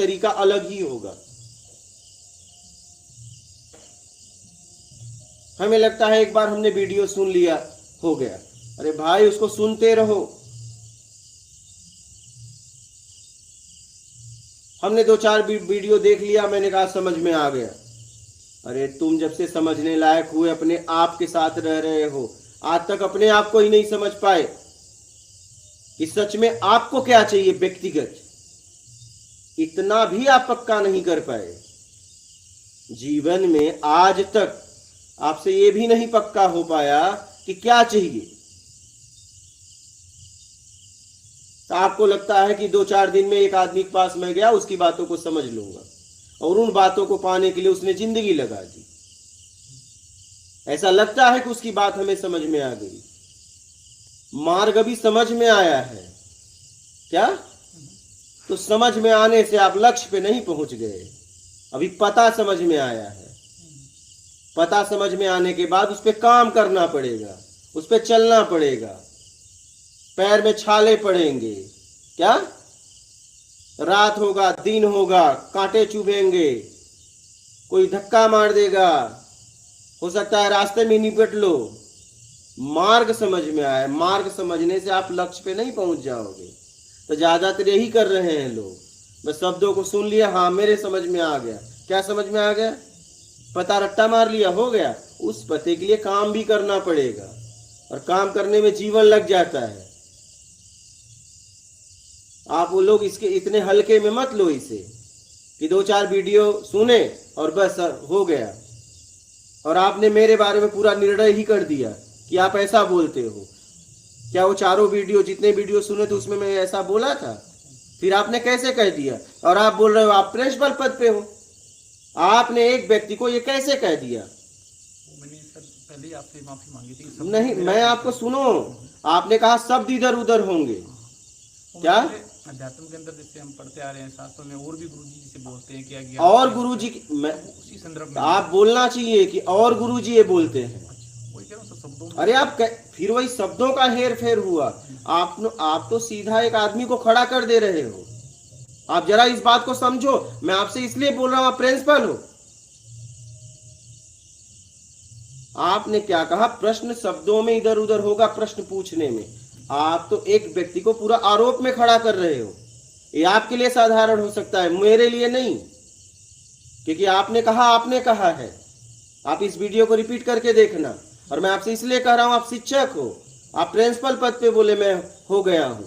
तरीका अलग ही होगा। हमें लगता है एक बार हमने वीडियो सुन लिया हो गया। अरे भाई उसको सुनते रहो। हमने 2-4 वीडियो देख लिया, मैंने कहा समझ में आ गया। अरे तुम जब से समझने लायक हुए अपने आप के साथ रह रहे हो, आज तक अपने आप को ही नहीं समझ पाए कि सच में आपको क्या चाहिए व्यक्तिगत, इतना भी आप पक्का नहीं कर पाए। जीवन में आज तक आपसे ये भी नहीं पक्का हो पाया कि क्या चाहिए। तो आपको लगता है कि 2-4 दिन में एक आदमी के पास मैं गया, उसकी बातों को समझ लूंगा, और उन बातों को पाने के लिए उसने जिंदगी लगा दी। ऐसा लगता है कि उसकी बात हमें समझ में आ गई। मार्ग अभी समझ में आया है क्या? तो समझ में आने से आप लक्ष्य पे नहीं पहुंच गए, अभी पता समझ में आया है। पता समझ में आने के बाद उस पर काम करना पड़ेगा, उस पर चलना पड़ेगा, पैर में छाले पड़ेंगे। क्या? रात होगा, दिन होगा, कांटे चुभेंगे, कोई धक्का मार देगा, हो सकता है रास्ते में निपट लो। मार्ग समझ में आए, मार्ग समझने से आप लक्ष्य पे नहीं पहुंच जाओगे। तो ज्यादातर यही कर रहे हैं लोग, बस शब्दों को सुन लिया, हाँ मेरे समझ में आ गया। क्या समझ में आ गया? पता रट्टा मार लिया, हो गया। उस पते के लिए काम भी करना पड़ेगा, और काम करने में जीवन लग जाता है। आप वो लोग इसके इतने हल्के में मत लो इसे कि 2-4 वीडियो सुने और बस हो गया, और आपने मेरे बारे में पूरा निर्णय ही कर दिया कि आप ऐसा बोलते हो। क्या वो चारों वीडियो, जितने वीडियो सुने थे उसमें मैं ऐसा बोला था? फिर आपने कैसे कह दिया? और आप बोल रहे हो आप प्रिंसिपल पद पे हो। आपने एक व्यक्ति को ये कैसे कह दिया? मैंने सर पहले आपसे माफी मांगी थी। नहीं, मैं आपको सुनो, आपने कहा शब्द इधर उधर होंगे। क्या? अध्यात्म के अंदर जैसे हम पढ़ते आ रहे हैं शास्त्रों में, और भी गुरुजी जिसे बोलते हैं कि और गुरुजी, मैं उसी संदर्भ में आप बोलना चाहिए कि और गुरुजी ये बोलते हैं। वही कह रहा हूं शब्दों में। अरे आप फिर वही शब्दों का हेर फेर हुआ। आप तो सीधा एक आदमी को खड़ा कर दे रहे हो। आप जरा इस बात को समझो, मैं आपसे इसलिए बोल रहा हूं आप प्रिंसिपल हो। आपने क्या कहा? प्रश्न शब्दों में इधर उधर होगा, प्रश्न पूछने में। आप तो एक व्यक्ति को पूरा आरोप में खड़ा कर रहे हो। ये आपके लिए साधारण हो सकता है, मेरे लिए नहीं, क्योंकि आपने कहा है। आप इस वीडियो को रिपीट करके देखना। और मैं आपसे इसलिए कह रहा हूं, आप शिक्षक हो, आप प्रिंसिपल पद पे बोले मैं हो गया हूं।